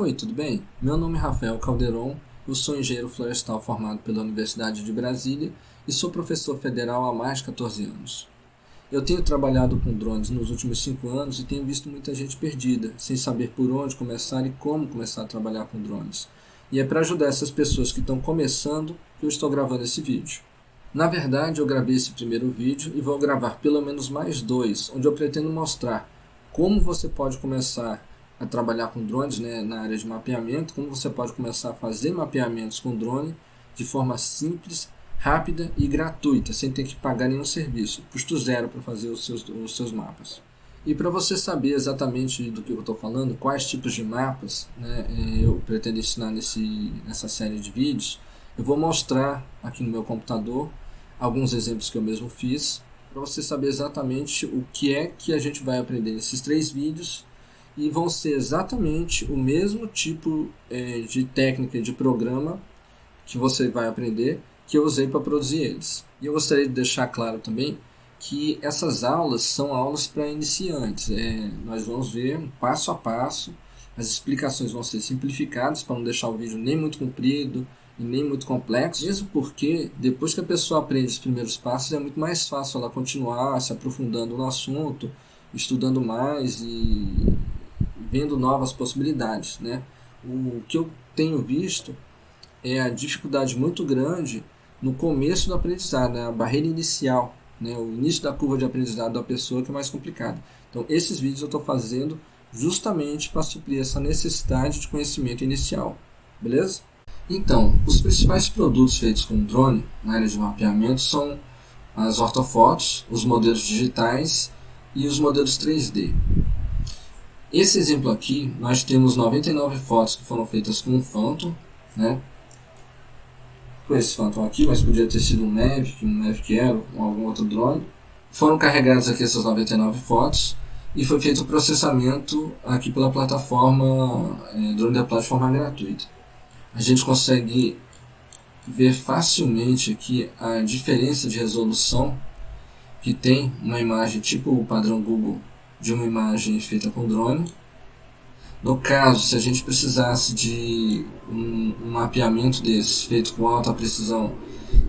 Oi, tudo bem? Meu nome é Rafael Calderon, eu sou engenheiro florestal formado pela Universidade de Brasília e sou professor federal há mais de 14 anos. Eu tenho trabalhado com drones nos últimos 5 anos e tenho visto muita gente perdida, sem saber por onde começar e como começar a trabalhar com drones. E é para ajudar essas pessoas que estão começando que eu estou gravando esse vídeo. Na verdade, eu gravei esse primeiro vídeo e vou gravar pelo menos mais dois, onde eu pretendo mostrar como você pode começar a trabalhar com drones, na área de mapeamento, como você pode começar a fazer mapeamentos com drone de forma simples, rápida e gratuita, sem ter que pagar nenhum serviço, custo zero para fazer os seus mapas. E para você saber exatamente do que eu estou falando, quais tipos de mapas eu pretendo ensinar nessa série de vídeos, eu vou mostrar aqui no meu computador alguns exemplos que eu mesmo fiz, para você saber exatamente o que é que a gente vai aprender nesses 3 vídeos, e vão ser exatamente o mesmo tipo de técnica de programa que você vai aprender, que eu usei para produzir eles. E eu gostaria de deixar claro também que essas aulas são aulas para iniciantes. Nós vamos ver um passo a passo, as explicações vão ser simplificadas para não deixar o vídeo nem muito comprido e nem muito complexo, mesmo porque depois que a pessoa aprende os primeiros passos é muito mais fácil ela continuar se aprofundando no assunto, estudando mais e vendo novas possibilidades, O que eu tenho visto é a dificuldade muito grande no começo do aprendizado, a barreira inicial, o início da curva de aprendizado da pessoa que é mais complicado. Então, esses vídeos eu estou fazendo justamente para suprir essa necessidade de conhecimento inicial, beleza? Então, os principais produtos feitos com drone na área de mapeamento são as ortofotos, os modelos digitais e os modelos 3D. Esse exemplo aqui, nós temos 99 fotos que foram feitas com um Phantom, com esse Phantom aqui, mas podia ter sido um Mavic Aero ou algum outro drone. Foram carregadas aqui essas 99 fotos e foi feito o processamento aqui pela plataforma Drone da plataforma gratuita. A gente consegue ver facilmente aqui a diferença de resolução que tem uma imagem tipo o padrão Google de uma imagem feita com drone. No caso, se a gente precisasse de um mapeamento desses feito com alta precisão,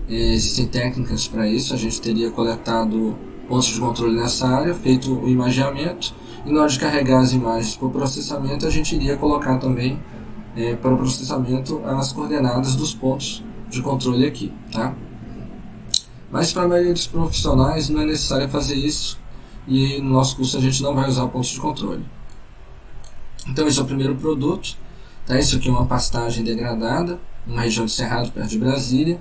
existem técnicas para isso. A gente teria coletado pontos de controle nessa área, feito o imageamento, e na hora de carregar as imagens para o processamento, a gente iria colocar também para o processamento as coordenadas dos pontos de controle aqui, tá? Mas para a maioria dos profissionais não é necessário fazer isso, e no nosso curso a gente não vai usar pontos de controle. Então esse é o primeiro produto, tá? Isso aqui é uma pastagem degradada, uma região de cerrado perto de Brasília.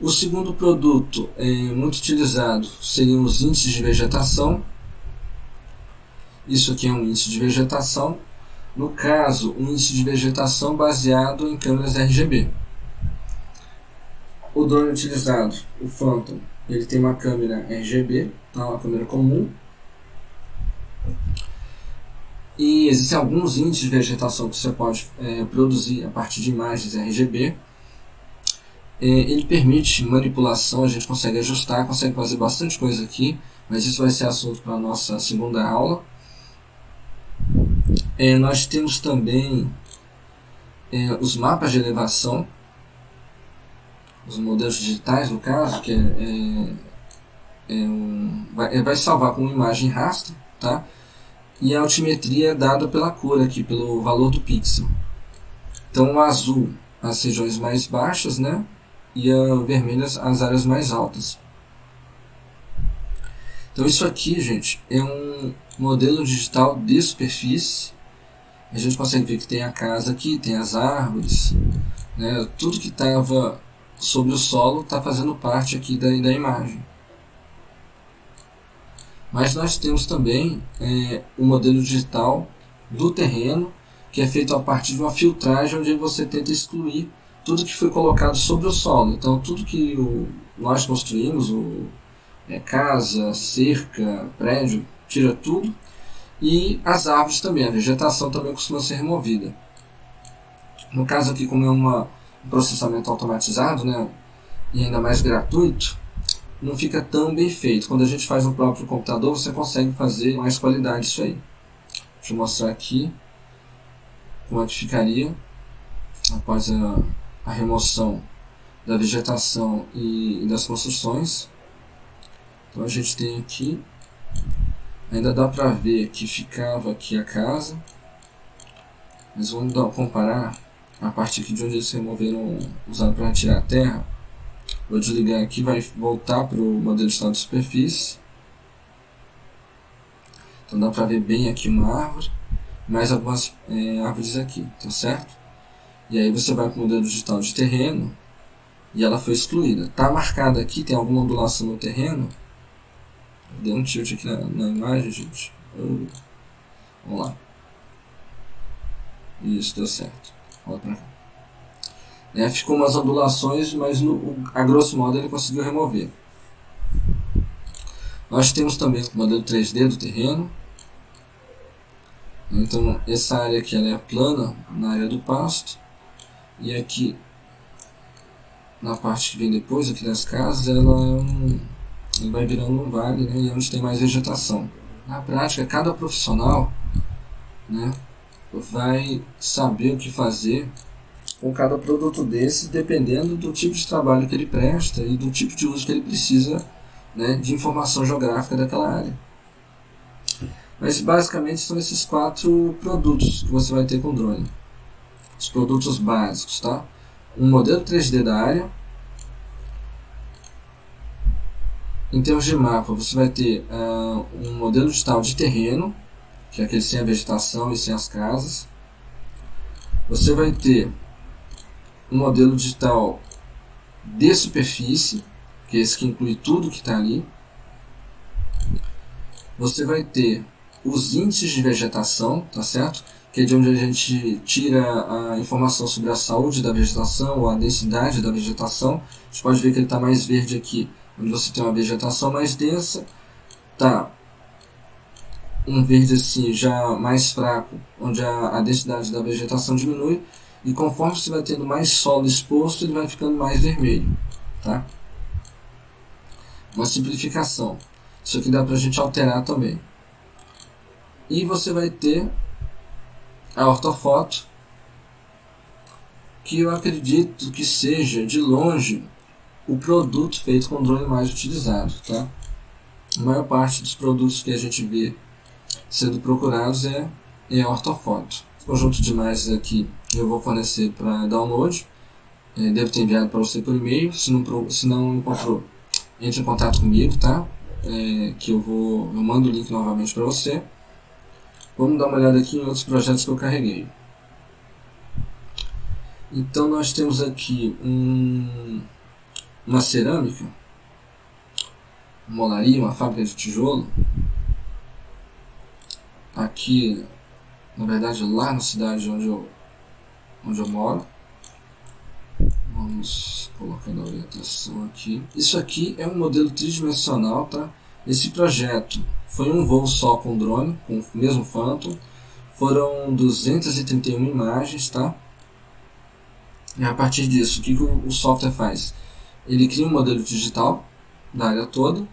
O segundo produto muito utilizado seriam os índices de vegetação. Isso aqui é um índice de vegetação, no caso um índice de vegetação baseado em câmeras RGB. O drone utilizado, o Phantom, ele tem uma câmera RGB, tá? Uma câmera comum. E existem alguns índices de vegetação que você pode produzir a partir de imagens RGB. Ele permite manipulação, a gente consegue ajustar, consegue fazer bastante coisa aqui, mas isso vai ser assunto para a nossa segunda aula. Nós temos também os mapas de elevação, os modelos digitais, no caso, que vai salvar com uma imagem raster, tá? E a altimetria é dada pela cor aqui, pelo valor do pixel. Então o azul as regiões mais baixas, e a vermelha as áreas mais altas. Então isso aqui, gente, é um modelo digital de superfície. A gente consegue ver que tem a casa aqui, tem as árvores, tudo que estava sobre o solo está fazendo parte aqui da imagem. Mas nós temos também o modelo digital do terreno, que é feito a partir de uma filtragem onde você tenta excluir tudo que foi colocado sobre o solo. Então tudo que nós construímos, casa, cerca, prédio, tira tudo. E as árvores também, a vegetação também costuma ser removida. No caso aqui, como é um processamento automatizado, e ainda mais gratuito, não fica tão bem feito. Quando a gente faz no próprio computador, você consegue fazer mais qualidade isso aí. Deixa eu mostrar aqui como é que ficaria após a remoção da vegetação e das construções. Então a gente tem aqui, ainda dá para ver que ficava aqui a casa, mas vamos comparar a parte aqui de onde eles removeram, usaram para tirar a terra. Vou desligar aqui, vai voltar para o modelo de estado de superfície. Então dá para ver bem aqui uma árvore, mais algumas árvores aqui, tá certo? E aí você vai para o modelo digital de terreno e ela foi excluída. Está marcada aqui, tem alguma ondulação no terreno. Deu um tilt aqui na imagem, gente. Vamos lá. Isso, deu certo. Olha pra cá. Ficou umas ondulações, mas a grosso modo ele conseguiu remover. Nós temos também o modelo 3D do terreno. Então essa área aqui ela é plana na área do pasto. E aqui na parte que vem depois, aqui das casas, ela vai virando um vale, né, e onde tem mais vegetação. Na prática, cada profissional, né, vai saber o que fazer com cada produto desses, dependendo do tipo de trabalho que ele presta e do tipo de uso que ele precisa, né, de informação geográfica daquela área. Mas basicamente são esses 4 produtos que você vai ter com o drone. Os produtos básicos, tá? Um modelo 3D da área. Em termos de mapa, você vai ter um modelo digital de terreno, que é aquele sem a vegetação e sem as casas. Você vai ter um modelo digital de superfície, que é esse que inclui tudo que está ali. Você vai ter os índices de vegetação, tá certo? Que é de onde a gente tira a informação sobre a saúde da vegetação ou a densidade da vegetação. A gente pode ver que ele está mais verde aqui, onde você tem uma vegetação mais densa, tá um verde assim já mais fraco, onde a densidade da vegetação diminui, e conforme você vai tendo mais solo exposto, ele vai ficando mais vermelho, tá? Uma simplificação. Isso aqui dá pra gente alterar também. E você vai ter a ortofoto, que eu acredito que seja de longe o produto feito com drone mais utilizado, tá? A maior parte dos produtos que a gente vê sendo procurados é a ortofoto. Esse conjunto de imagens aqui eu vou fornecer para download. Devo ter enviado para você por e-mail. Se não encontrou, entre em contato comigo, tá? Que eu mando o link novamente para você. Vamos dar uma olhada aqui em outros projetos que eu carreguei. Então nós temos aqui uma cerâmica, uma molaria, uma fábrica de tijolo. Aqui, na verdade, lá na cidade onde eu moro. Vamos colocando a orientação aqui. Isso aqui é um modelo tridimensional, tá? Esse projeto foi um voo só com drone, com o mesmo Phantom. Foram 231 imagens, tá? E a partir disso, o que o software faz? Ele cria um modelo digital da área toda.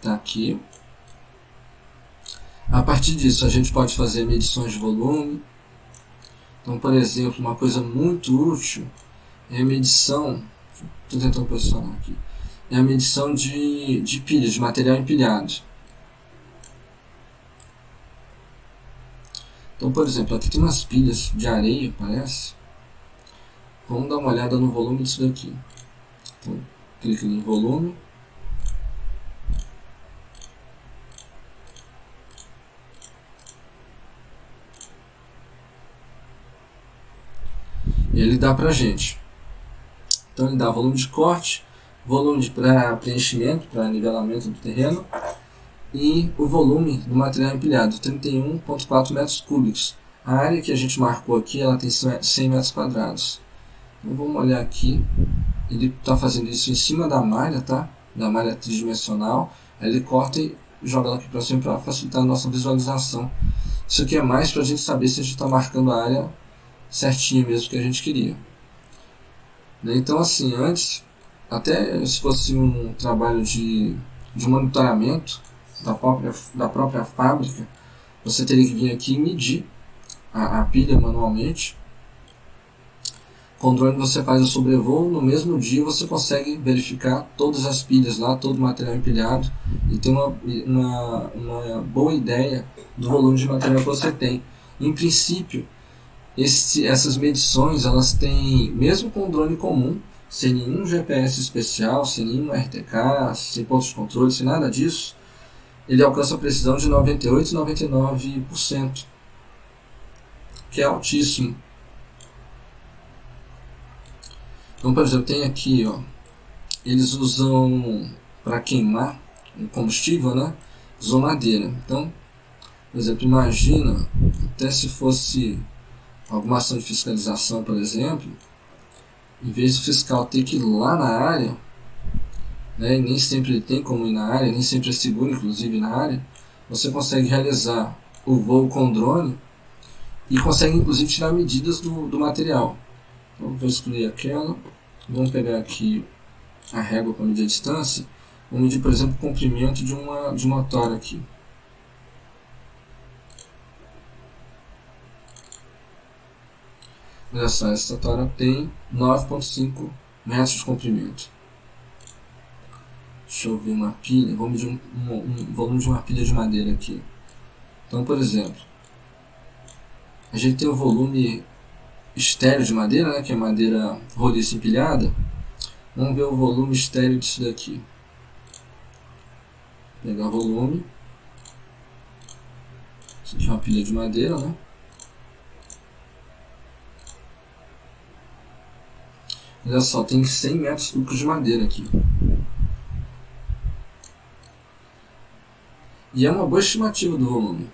Tá aqui. A partir disso, a gente pode fazer medições de volume. Então, por exemplo, uma coisa muito útil é a medição. Estou tentando posicionar aqui. É a medição de pilhas, de material empilhado. Então, por exemplo, aqui tem umas pilhas de areia, parece. Vamos dar uma olhada no volume disso daqui. Então, clique em volume. E ele dá pra gente. Então ele dá volume de corte, volume para preenchimento, para nivelamento do terreno, e o volume do material empilhado, 31,4 metros cúbicos. A área que a gente marcou aqui, ela tem 100 metros quadrados. Então vamos olhar aqui. Ele está fazendo isso em cima da malha, tá? Da malha tridimensional. Aí ele corta e joga ela aqui para cima para facilitar a nossa visualização. Isso aqui é mais para a gente saber se a gente está marcando a área certinho mesmo que a gente queria. Então assim, antes, até se fosse um trabalho de monitoramento da própria fábrica, você teria que vir aqui e medir a pilha manualmente. Com o drone você faz o sobrevoo, no mesmo dia você consegue verificar todas as pilhas lá, todo o material empilhado e ter uma boa ideia do volume de material que você tem. Em princípio, essas medições, elas têm, mesmo com o drone comum, sem nenhum GPS especial, sem nenhum RTK, sem pontos de controle, sem nada disso, ele alcança a precisão de 98 e 99%, que é altíssimo. Então, por exemplo, tem aqui, ó, eles usam para queimar o combustível, né? Usam madeira. Então, por exemplo, imagina, até se fosse alguma ação de fiscalização, por exemplo, em vez do fiscal ter que ir lá na área, né, e nem sempre ele tem como ir na área, nem sempre é seguro, inclusive, na área, você consegue realizar o voo com drone e consegue, inclusive, tirar medidas do material. Então, vou excluir aquela. Vamos pegar aqui a régua para medir a distância. Vou medir, por exemplo, o comprimento de uma tora aqui. Olha só, essa tora tem 9,5 metros de comprimento. Deixa eu ver uma pilha. Vou medir um volume de uma pilha de madeira aqui. Então, por exemplo, a gente tem o volume estéreo de madeira, né, que é madeira roliça empilhada. Vamos ver o volume estéreo disso daqui. Vou pegar o volume. Isso aqui é uma pilha de madeira, né? Olha só, tem 100 metros cúbicos de madeira aqui. E é uma boa estimativa do volume.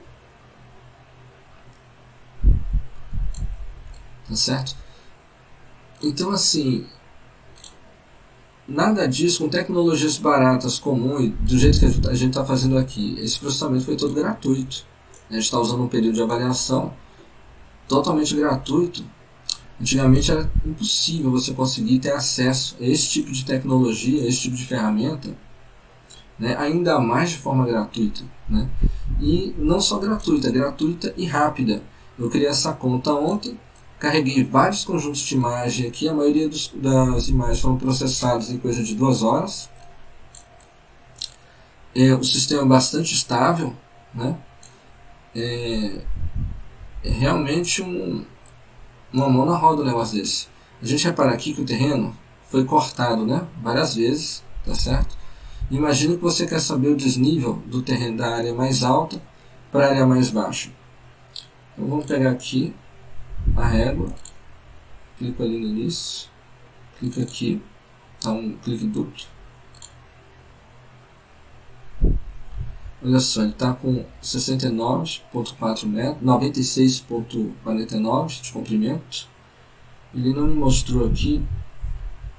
Tá certo? Então, assim, nada disso com tecnologias baratas, comuns, do jeito que a gente está fazendo aqui. Esse processamento foi todo gratuito. A gente está usando um período de avaliação totalmente gratuito. Antigamente era impossível você conseguir ter acesso a esse tipo de tecnologia, a esse tipo de ferramenta, né, ainda mais de forma gratuita, né? E não só gratuita, gratuita e rápida. Eu criei essa conta ontem, carreguei vários conjuntos de imagem aqui, a maioria das imagens foram processadas em coisa de 2 horas. O sistema é bastante estável, né? É realmente uma mão na roda um negócio desse. A gente repara aqui que o terreno foi cortado, né, várias vezes, tá certo? Imagina que você quer saber o desnível do terreno da área mais alta para a área mais baixa. Então vamos pegar aqui a régua, clico ali no início, clico aqui, dá um clique duplo. Olha só, ele está com 69,4 metros, 96,49 de comprimento. Ele não me mostrou aqui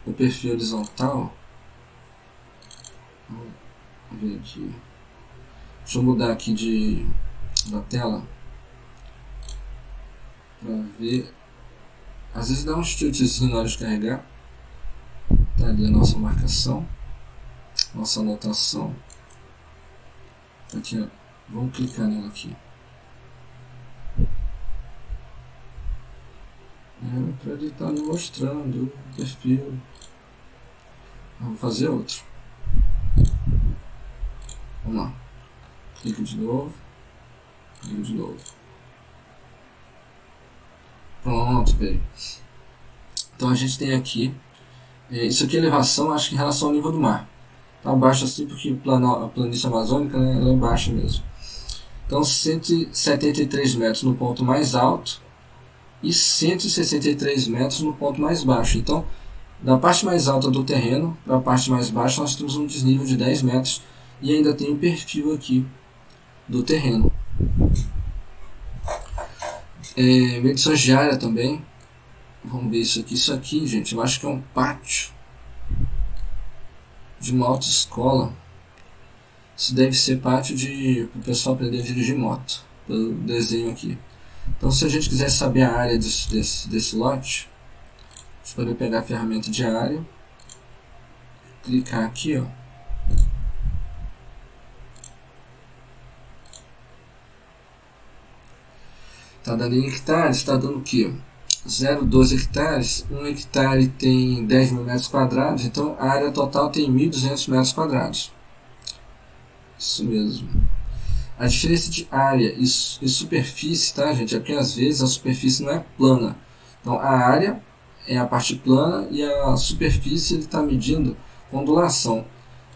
o perfil horizontal. Vamos ver aqui. Deixa eu mudar aqui da tela para ver. Às vezes dá um tiltzinho na hora de carregar. Tá ali a nossa marcação, nossa anotação. Aqui, ó. Vamos clicar nela aqui. Para ele estar me mostrando o perfil. Vamos fazer outro. Vamos lá. Clico de novo. Clico de novo. Pronto, veio. Então a gente tem aqui. Isso aqui é elevação, acho que em relação ao nível do mar. Tá baixo assim porque a planície amazônica, né, ela é baixa mesmo. Então 173 metros no ponto mais alto e 163 metros no ponto mais baixo. Então, da parte mais alta do terreno para a parte mais baixa nós temos um desnível de 10 metros e ainda tem um perfil aqui do terreno. Medições de área também. Vamos ver isso aqui. Isso aqui, gente, eu acho que é um pátio de uma autoescola. Isso deve ser pátio para o pessoal aprender a dirigir moto, pelo desenho aqui. Então, se a gente quiser saber a área desse lote, a gente pode pegar a ferramenta de área, clicar aqui, ó. Está dando em hectares, está dando o quê? 0,12 hectares, 1 hectare tem 10 mil metros quadrados, então a área total tem 1.200 metros quadrados. Isso mesmo. A diferença de área e superfície, tá, gente? É porque às vezes a superfície não é plana. Então a área é a parte plana e a superfície ele está medindo ondulação.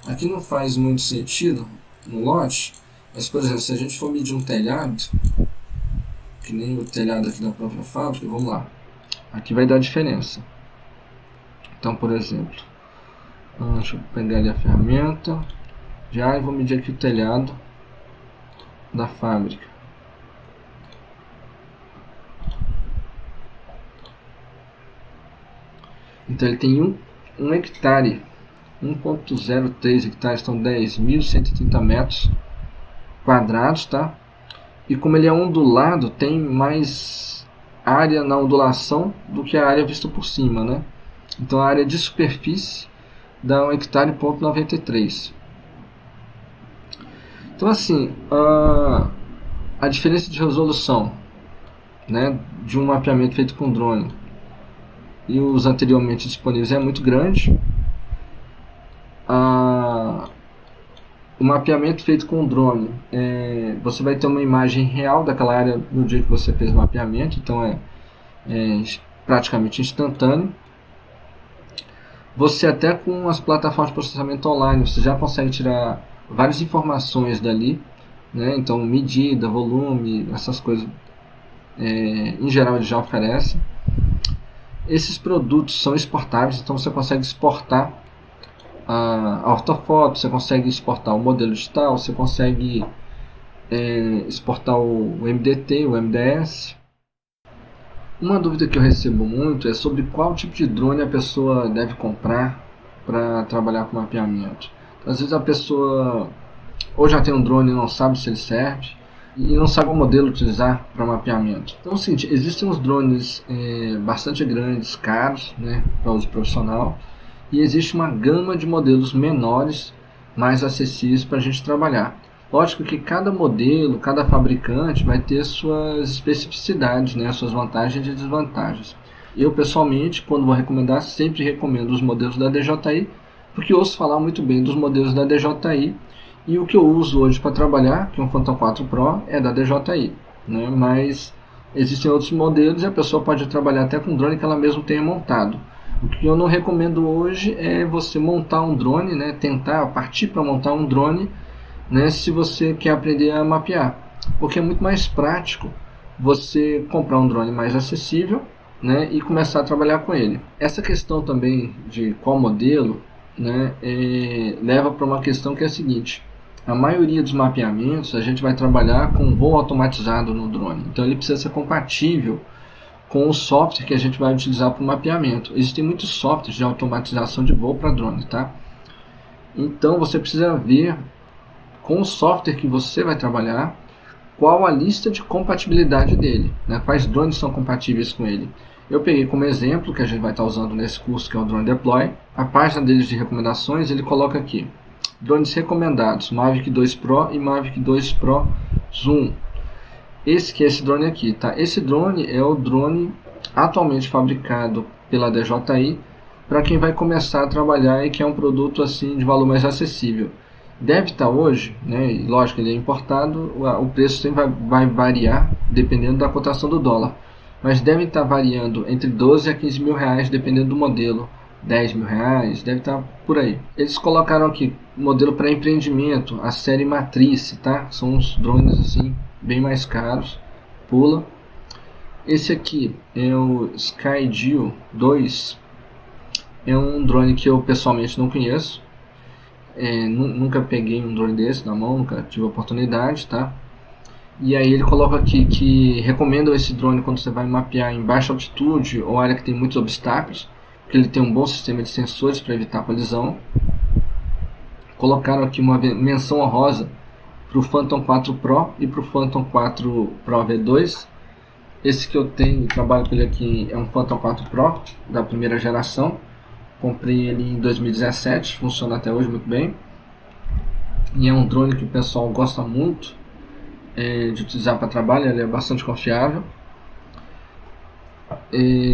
Aqui não faz muito sentido no lote, mas por exemplo, se a gente for medir um telhado, que nem o telhado aqui da própria fábrica, vamos lá. Aqui vai dar diferença. Então, por exemplo, deixa eu pegar ali a ferramenta de área e vou medir aqui o telhado da fábrica. Então ele tem 1 hectare, 1,03 hectares, então 10.130 metros quadrados, tá? E como ele é ondulado, tem mais área na ondulação do que a área vista por cima, né? Então a área de superfície dá 1 hectare, 93. Então assim, a diferença de resolução, né, de um mapeamento feito com drone e os anteriormente disponíveis é muito grande. O mapeamento feito com drone, você vai ter uma imagem real daquela área no dia que você fez o mapeamento, então é praticamente instantâneo. Você até com as plataformas de processamento online, você já consegue tirar várias informações dali, né? Então medida, volume, essas coisas, em geral ele já oferece. Esses produtos são exportáveis, então você consegue exportar a ortofoto, você consegue exportar o modelo digital, você consegue exportar o MDT, o MDS. Uma dúvida que eu recebo muito é sobre qual tipo de drone a pessoa deve comprar para trabalhar com mapeamento. Às vezes a pessoa ou já tem um drone e não sabe se ele serve, e não sabe qual modelo utilizar para mapeamento. Então é o seguinte, existem uns drones bastante grandes, caros, né, para uso profissional, e existe uma gama de modelos menores, mais acessíveis para a gente trabalhar. Lógico que cada modelo, cada fabricante vai ter suas especificidades, né, suas vantagens e desvantagens. Eu pessoalmente, quando vou recomendar, sempre recomendo os modelos da DJI, porque ouço falar muito bem dos modelos da DJI, e o que eu uso hoje para trabalhar, que é um Phantom 4 Pro, é da DJI, né? Mas existem outros modelos e a pessoa pode trabalhar até com drone que ela mesma tenha montado. O que eu não recomendo hoje é você montar um drone, né? Tentar partir para montar um drone, né? Se você quer aprender a mapear, porque é muito mais prático você comprar um drone mais acessível, né? E começar a trabalhar com ele. Essa questão também de qual modelo, né? Leva para uma questão que é a seguinte: a maioria dos mapeamentos a gente vai trabalhar com voo automatizado no drone, então ele precisa ser compatível com o software que a gente vai utilizar para o mapeamento. Existem muitos softwares de automatização de voo para drone, tá? Então você precisa ver com o software que você vai trabalhar qual a lista de compatibilidade dele, né? Quais drones são compatíveis com ele. Eu peguei como exemplo, que a gente vai estar usando nesse curso, que é o Drone Deploy. A página deles de recomendações, ele coloca aqui drones recomendados, Mavic 2 Pro e Mavic 2 Pro Zoom. Esse que é esse drone aqui, tá? Esse drone é o drone atualmente fabricado pela DJI para quem vai começar a trabalhar e que é um produto assim de valor mais acessível. Deve estar hoje, né? E lógico, ele é importado, o preço sempre vai variar dependendo da cotação do dólar, mas deve estar variando entre 12 a 15 mil reais dependendo do modelo. 10 mil reais, deve estar por aí. Eles colocaram aqui modelo para empreendimento, a série Matrice, tá? São uns drones assim bem mais caros. Pula. Esse aqui é o Skydio 2. É um drone que eu pessoalmente não conheço. Nunca peguei um drone desse na mão, nunca tive a oportunidade, tá? E aí ele coloca aqui que recomendam esse drone quando você vai mapear em baixa altitude ou área que tem muitos obstáculos, porque ele tem um bom sistema de sensores para evitar colisão. Colocaram aqui uma menção honrosa para o Phantom 4 Pro e para o Phantom 4 Pro V2. Esse que eu tenho, trabalho com ele aqui, é um Phantom 4 Pro da primeira geração. Comprei ele em 2017, funciona até hoje muito bem. E é um drone que o pessoal gosta muito de utilizar para trabalho, ele é bastante confiável.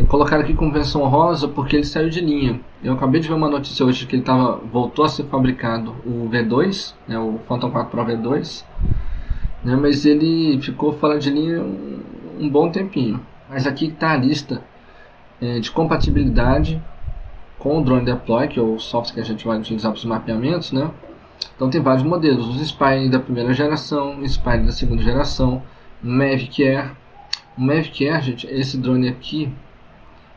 colocaram aqui como menção honrosa porque ele saiu de linha. Eu acabei de ver uma notícia hoje que ele voltou a ser fabricado o V2, né, o Phantom 4 Pro V2, né, mas ele ficou fora de linha um bom tempinho. Mas aqui está a lista de compatibilidade com o Drone Deploy, que é o software que a gente vai utilizar para os mapeamentos, né? Então tem vários modelos, os Spire da primeira geração, Spire da segunda geração, Mavic Air. O Mavic Air, gente, é esse drone aqui,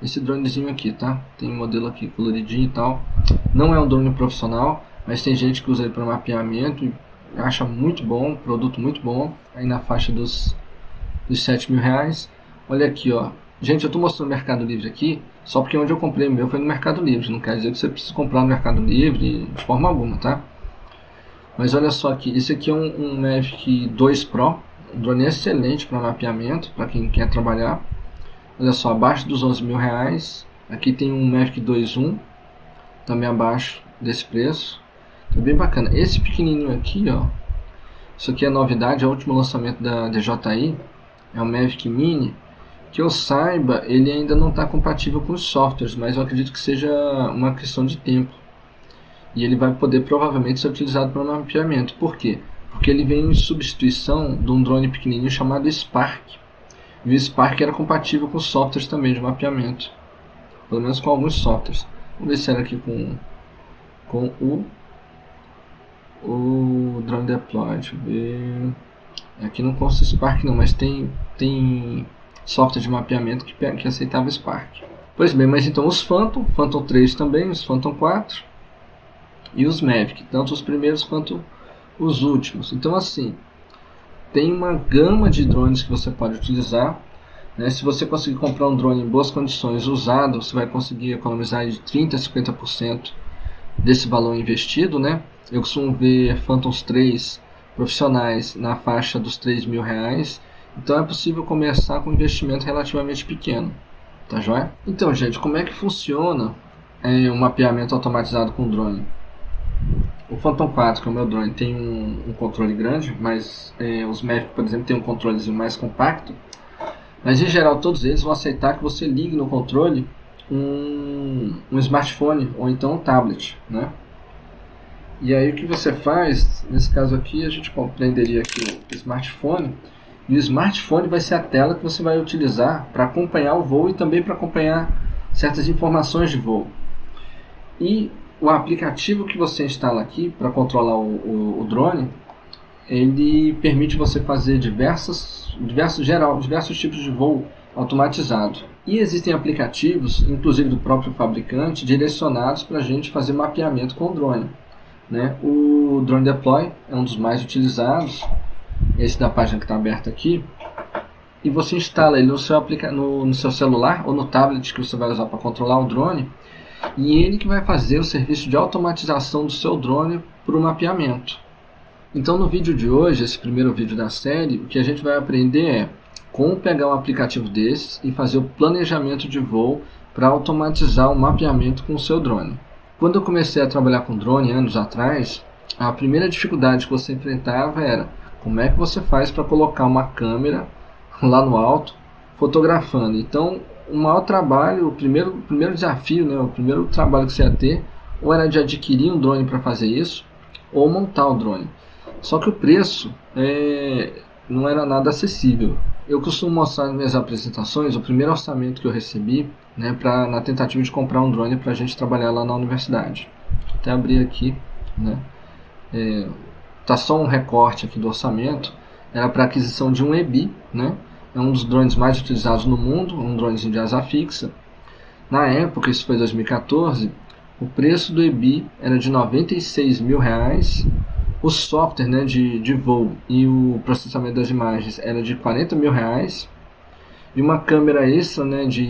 esse dronezinho aqui, tá? Tem um modelo aqui coloridinho e tal. Não é um drone profissional, mas tem gente que usa ele para mapeamento e acha muito bom, produto muito bom, aí na faixa dos R$7.000. Olha aqui, ó. Gente, eu estou mostrando o Mercado Livre aqui, só porque onde eu comprei o meu foi no Mercado Livre. Não quer dizer que você precisa comprar no Mercado Livre de forma alguma, tá? Mas olha só aqui, esse aqui é um Mavic 2 Pro, um drone excelente para mapeamento, para quem quer trabalhar. Olha só, abaixo dos R$11.000. Aqui tem um Mavic 2.1, também abaixo desse preço. Tá bem bacana. Esse pequenininho aqui, ó, isso aqui é novidade, é o último lançamento da DJI, é o Mavic Mini. Que eu saiba, ele ainda não está compatível com os softwares, mas eu acredito que seja uma questão de tempo. E ele vai poder provavelmente ser utilizado para mapeamento. Por quê? Porque ele vem em substituição de um drone pequenininho chamado Spark. E o Spark era compatível com softwares também de mapeamento. Pelo menos com alguns softwares. Vamos ver se era aqui com o Drone Deploy. Deixa eu ver. Aqui não consta Spark não, mas tem software de mapeamento que aceitava Spark. Pois bem, mas então os Phantom 3 também, os Phantom 4 e os Mavic, tanto os primeiros quanto os últimos. Então assim, tem uma gama de drones que você pode utilizar, né? Se você conseguir comprar um drone em boas condições usado, você vai conseguir economizar de 30% a 50% desse valor investido, né? Eu costumo ver Phantoms 3 profissionais na faixa dos R$3.000. Então é possível começar com um investimento relativamente pequeno, tá joia? Então, gente, como é que funciona um mapeamento automatizado com drone? O Phantom 4, que é o meu drone, tem um controle grande, mas os Mavic, por exemplo, tem um controlezinho mais compacto. Mas em geral todos eles vão aceitar que você ligue no controle um smartphone ou então um tablet, né? E aí o que você faz, nesse caso aqui, a gente compreenderia aqui o smartphone. E o smartphone vai ser a tela que você vai utilizar para acompanhar o voo e também para acompanhar certas informações de voo. E o aplicativo que você instala aqui para controlar o drone, ele permite você fazer diversos tipos de voo automatizado. E existem aplicativos, inclusive do próprio fabricante, direcionados para a gente fazer mapeamento com o drone, né? O Drone Deploy é um dos mais utilizados, esse da página que está aberta aqui, e você instala ele no seu celular ou no tablet que você vai usar para controlar o drone, e ele que vai fazer o serviço de automatização do seu drone para o mapeamento. Então no vídeo de hoje, esse primeiro vídeo da série, o que a gente vai aprender é como pegar um aplicativo desses e fazer o planejamento de voo para automatizar o mapeamento com o seu drone. Quando eu comecei a trabalhar com drone anos atrás, a primeira dificuldade que você enfrentava era como é que você faz para colocar uma câmera lá no alto fotografando. Então o maior trabalho, o primeiro desafio, né, o primeiro trabalho que você ia ter, ou era de adquirir um drone para fazer isso, ou montar o drone. Só que o preço não era nada acessível. Eu costumo mostrar nas minhas apresentações o primeiro orçamento que eu recebi, né, na tentativa de comprar um drone para a gente trabalhar lá na universidade. Até abrir aqui, né, tá só um recorte aqui do orçamento. Era para aquisição de um EBI, né? É um dos drones mais utilizados no mundo, um dronezinho de asa fixa. Na época, isso foi 2014, o preço do EBI era de R$96.000, o software, né, de voo e o processamento das imagens era de R$40.000, e uma câmera extra, né, de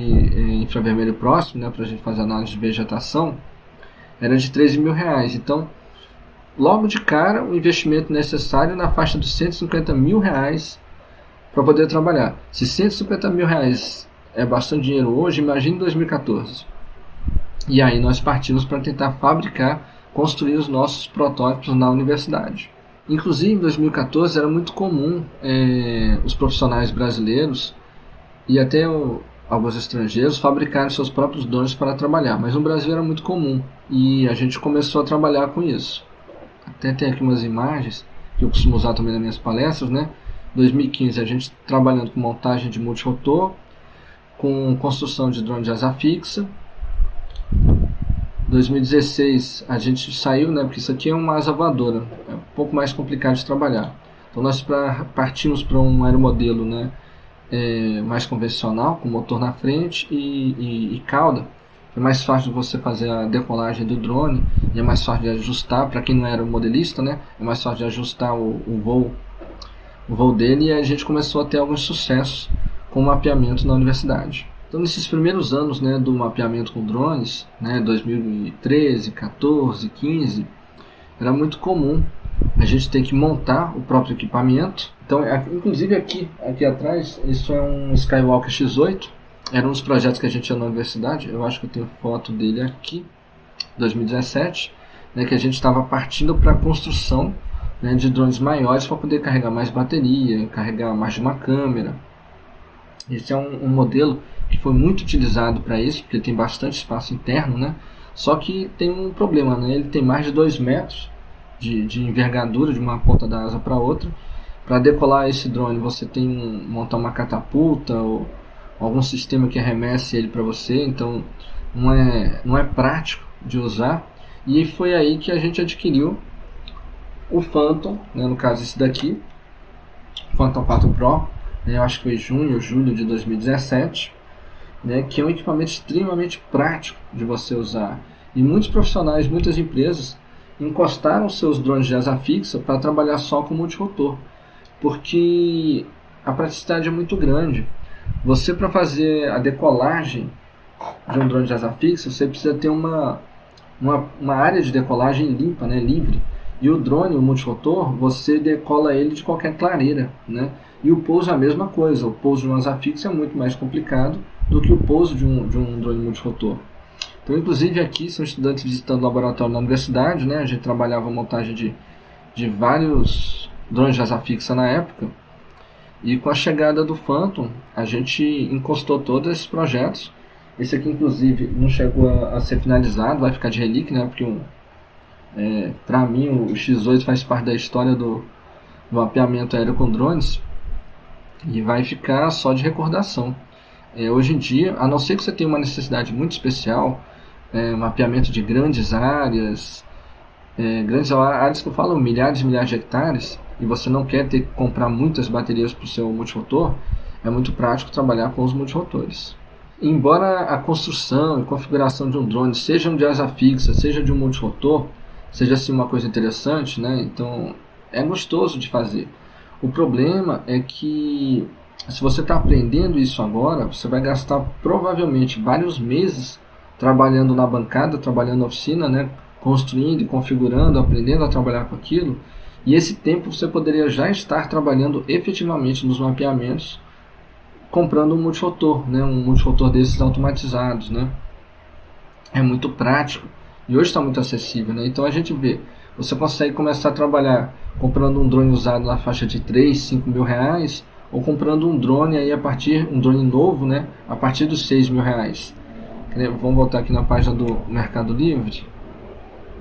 infravermelho próximo, né, para a gente fazer análise de vegetação, era de R$13.000. Então, logo de cara, o investimento necessário na faixa dos R$150.000 para poder trabalhar. Se R$150.000 é bastante dinheiro hoje, imagine em 2014. E aí nós partimos para tentar construir os nossos protótipos na universidade. Inclusive em 2014 era muito comum os profissionais brasileiros e até alguns estrangeiros fabricarem seus próprios drones para trabalhar, mas no Brasil era muito comum e a gente começou a trabalhar com isso. Até tem aqui umas imagens que eu costumo usar também nas minhas palestras, né? 2015 a gente trabalhando com montagem de multirotor, com construção de drone de asa fixa. 2016 a gente saiu, né? Porque isso aqui é uma asa voadora, é um pouco mais complicado de trabalhar. Então nós partimos para um aeromodelo, né? Mais convencional, com motor na frente e cauda. É mais fácil de você fazer a decolagem do drone e é mais fácil de ajustar, para quem não era modelista, né? É mais fácil de ajustar o voo dele, e a gente começou a ter alguns sucessos com o mapeamento na universidade. Então nesses primeiros anos, né, do mapeamento com drones, né, 2013, 14, 15, era muito comum a gente ter que montar o próprio equipamento. Então, inclusive aqui atrás, isso é um Skywalker X8, era um dos projetos que a gente tinha na universidade. Eu acho que eu tenho foto dele aqui, 2017, né, que a gente estava partindo para a construção, né, de drones maiores para poder carregar mais bateria, carregar mais de uma câmera. Esse é um modelo que foi muito utilizado para isso, porque tem bastante espaço interno, né? Só que tem um problema, né? Ele tem mais de 2 metros de envergadura de uma ponta da asa para outra. Para decolar esse drone você tem que montar uma catapulta ou algum sistema que arremesse ele para você, então não é prático de usar. E foi aí que a gente adquiriu o Phantom, né? No caso esse daqui, Phantom 4 Pro, né? Eu acho que foi junho ou julho de 2017, né? Que é um equipamento extremamente prático de você usar. E muitos profissionais, muitas empresas encostaram seus drones de asa fixa para trabalhar só com multirotor, porque a praticidade é muito grande. Você, para fazer a decolagem de um drone de asa fixa, você precisa ter uma área de decolagem limpa, né, livre. E o drone, o multirotor, você decola ele de qualquer clareira, né? E o pouso é a mesma coisa. O pouso de uma asa fixa é muito mais complicado do que o pouso de um drone multirotor. Então, inclusive aqui são estudantes visitando o laboratório na universidade, né? A gente trabalhava a montagem de vários drones de asa fixa na época. E com a chegada do Phantom, a gente encostou todos esses projetos. Esse aqui, inclusive, não chegou a ser finalizado, vai ficar de relíquia, né? Porque para mim o X8 faz parte da história do mapeamento aéreo com drones e vai ficar só de recordação. Hoje em dia, a não ser que você tenha uma necessidade muito especial, mapeamento de grandes áreas que eu falo milhares e milhares de hectares, e você não quer ter que comprar muitas baterias para o seu multirotor, é muito prático trabalhar com os multirotores. Embora a construção e configuração de um drone, seja de asa fixa, seja de um multirotor, seja assim uma coisa interessante, né? Então é gostoso de fazer. O problema é que se você está aprendendo isso agora, você vai gastar provavelmente vários meses trabalhando na bancada, trabalhando na oficina, né? Construindo e configurando, aprendendo a trabalhar com aquilo. E esse tempo você poderia já estar trabalhando efetivamente nos mapeamentos, comprando um multirotor, né? Um multirotor desses automatizados, né? É muito prático e hoje está muito acessível, né? Então a gente vê, você consegue começar a trabalhar comprando um drone usado na faixa de 3, 5 mil reais, ou comprando um drone aí um drone novo, né? A partir dos 6 mil reais. Vamos voltar aqui na página do Mercado Livre.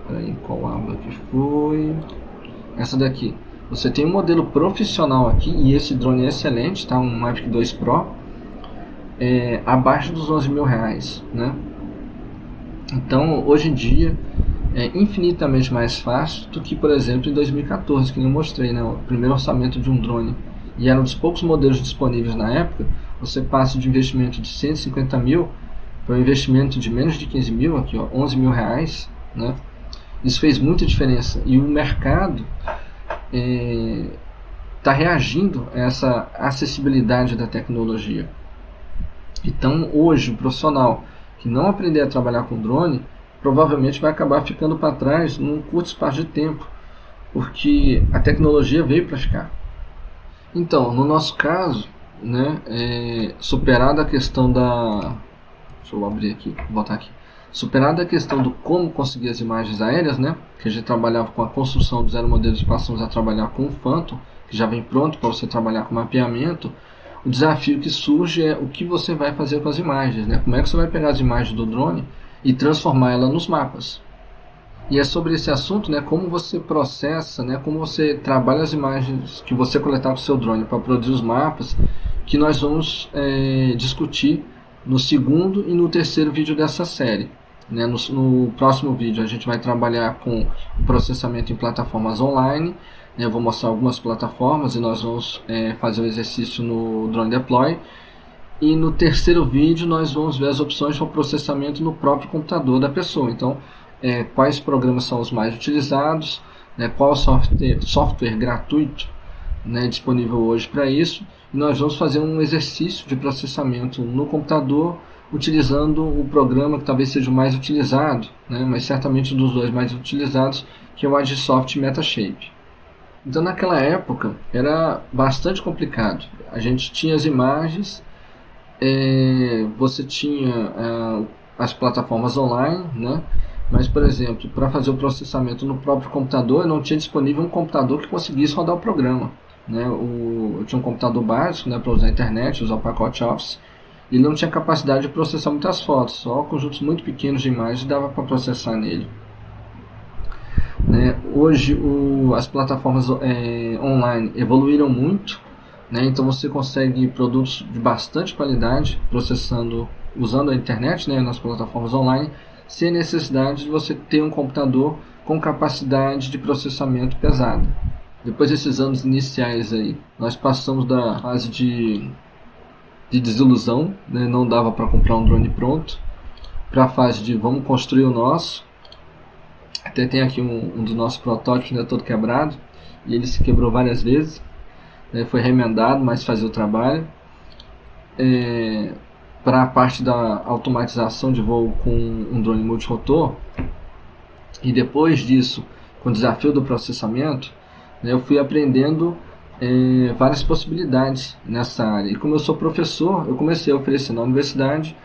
Peraí, qual aba que foi? Essa daqui. Você tem um modelo profissional aqui, e esse drone é excelente, tá? Um Mavic 2 Pro, abaixo dos 11 mil reais, né? Então, hoje em dia, é infinitamente mais fácil do que, por exemplo, em 2014, que eu mostrei, né? O primeiro orçamento de um drone, e era um dos poucos modelos disponíveis na época. Você passa de investimento de 150 mil para um investimento de menos de 15 mil, aqui ó, 11 mil reais, né? Isso fez muita diferença, e o mercado está reagindo a essa acessibilidade da tecnologia. Então hoje o profissional que não aprender a trabalhar com drone provavelmente vai acabar ficando para trás num curto espaço de tempo, porque a tecnologia veio para ficar. Então, no nosso caso, né, superada a questão da... Deixa eu abrir aqui, vou botar aqui. Superada a questão do como conseguir as imagens aéreas, né, que a gente trabalhava com a construção dos aeromodelos e passamos a trabalhar com o Phantom, que já vem pronto para você trabalhar com mapeamento. o desafio que surge é o que você vai fazer com as imagens, né? Como é que você vai pegar as imagens do drone e transformar ela nos mapas. E é sobre esse assunto, né, como você processa, né, como você trabalha as imagens que você coletar com o seu drone para produzir os mapas, que nós vamos discutir no segundo e no terceiro vídeo dessa série. Né? No próximo vídeo a gente vai trabalhar com o processamento em plataformas online. Eu vou mostrar algumas plataformas e nós vamos fazer o exercício no Drone Deploy. E no terceiro vídeo nós vamos ver as opções para o processamento no próprio computador da pessoa. Então, quais programas são os mais utilizados, né, qual software gratuito, né, disponível hoje para isso. E nós vamos fazer um exercício de processamento no computador utilizando o programa que talvez seja o mais utilizado, né, mas certamente um dos dois mais utilizados, que é o Agisoft Metashape. Então naquela época era bastante complicado. A gente tinha as imagens, você tinha as plataformas online, né? Mas, por exemplo, para fazer o processamento no próprio computador, eu não tinha disponível um computador que conseguisse rodar o programa. Né? Eu tinha um computador básico, né, para usar a internet, usar o pacote Office, e ele não tinha capacidade de processar muitas fotos, só conjuntos muito pequenos de imagens dava para processar nele. Né? Hoje as plataformas online evoluíram muito, né? Então você consegue produtos de bastante qualidade usando a internet, né, nas plataformas online, sem necessidade de você ter um computador com capacidade de processamento pesada. Depois desses anos iniciais aí, nós passamos da fase de desilusão, né? Não dava para comprar um drone pronto, para a fase de vamos construir o nosso. Até tem aqui um dos nossos protótipos, né, todo quebrado, e ele se quebrou várias vezes, né, foi remendado, mas fazia o trabalho. Para a parte da automatização de voo com um drone multirotor, e depois disso, com o desafio do processamento, né, eu fui aprendendo várias possibilidades nessa área. E como eu sou professor, eu comecei a oferecer na universidade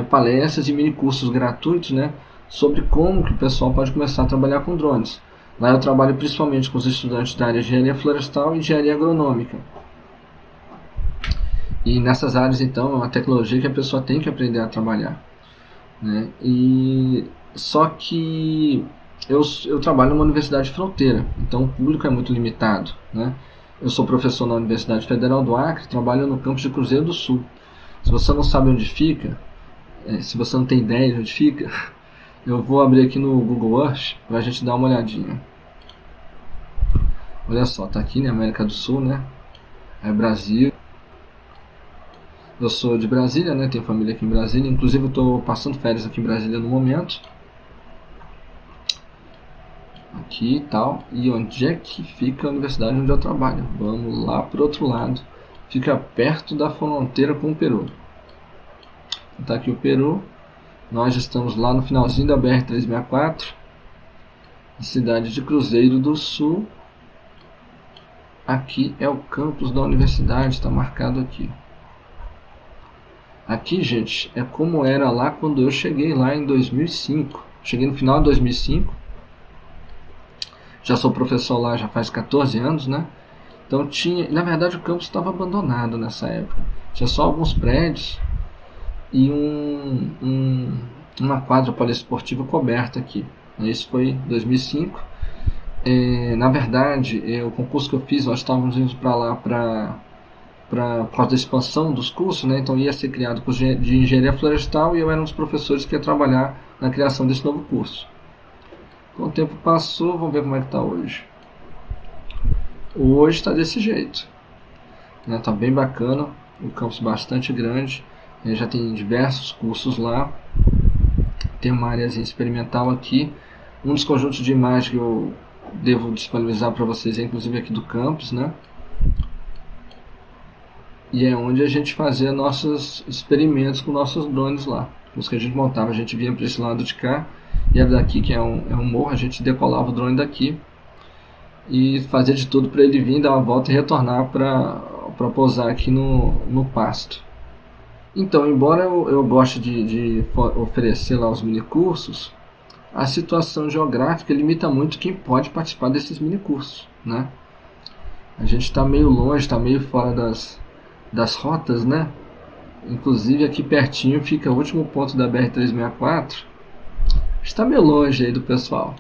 palestras e mini cursos gratuitos, né, sobre como que o pessoal pode começar a trabalhar com drones. Lá eu trabalho principalmente com os estudantes da área de engenharia florestal e engenharia agronômica. E nessas áreas, então, é uma tecnologia que a pessoa tem que aprender a trabalhar. Né? Só que eu trabalho numa universidade fronteira, então o público é muito limitado. Né? Eu sou professor na Universidade Federal do Acre, trabalho no campus de Cruzeiro do Sul. Se você não sabe onde fica, se você não tem ideia de onde fica, eu vou abrir aqui no Google Earth para a gente dar uma olhadinha. Olha só, tá aqui, né, América do Sul, né? É Brasil. Eu sou de Brasília, né? Tenho família aqui em Brasília. Inclusive eu estou passando férias aqui em Brasília no momento. Aqui e tal. E onde é que fica a universidade onde eu trabalho? Vamos lá pro outro lado. Fica perto da fronteira com o Peru. Tá aqui o Peru. Nós estamos lá no finalzinho da BR-364. Cidade de Cruzeiro do Sul. Aqui é o campus da universidade, está marcado aqui. Aqui, gente, é como era lá quando eu cheguei lá em 2005. Cheguei no final de 2005. Já sou professor lá já faz 14 anos, né? Então tinha... Na verdade o campus estava abandonado nessa época. Tinha só alguns prédios e uma quadra poliesportiva coberta aqui. Isso foi em 2005. Na verdade, o concurso que eu fiz, nós estávamos indo para lá por causa da expansão dos cursos, né? Então ia ser criado o curso de engenharia florestal e eu era um dos professores que ia trabalhar na criação desse novo curso. Então o tempo passou, vamos ver como é que está hoje. Hoje está desse jeito, né? Tá bem bacana, o campus bastante grande, já tem diversos cursos lá, tem uma área experimental aqui. Um dos conjuntos de imagens que eu devo disponibilizar para vocês é inclusive aqui do campus, né? E é onde a gente fazia nossos experimentos com nossos drones lá. Os que a gente montava, a gente vinha para esse lado de cá, e era daqui que é um morro, a gente decolava o drone daqui e fazia de tudo para ele vir, dar uma volta e retornar para pousar aqui no pasto. Então, embora eu goste de oferecer lá os minicursos, a situação geográfica limita muito quem pode participar desses minicursos, né? A gente está meio longe, está meio fora das rotas, né? Inclusive aqui pertinho fica o último ponto da BR-364. Está meio longe aí do pessoal.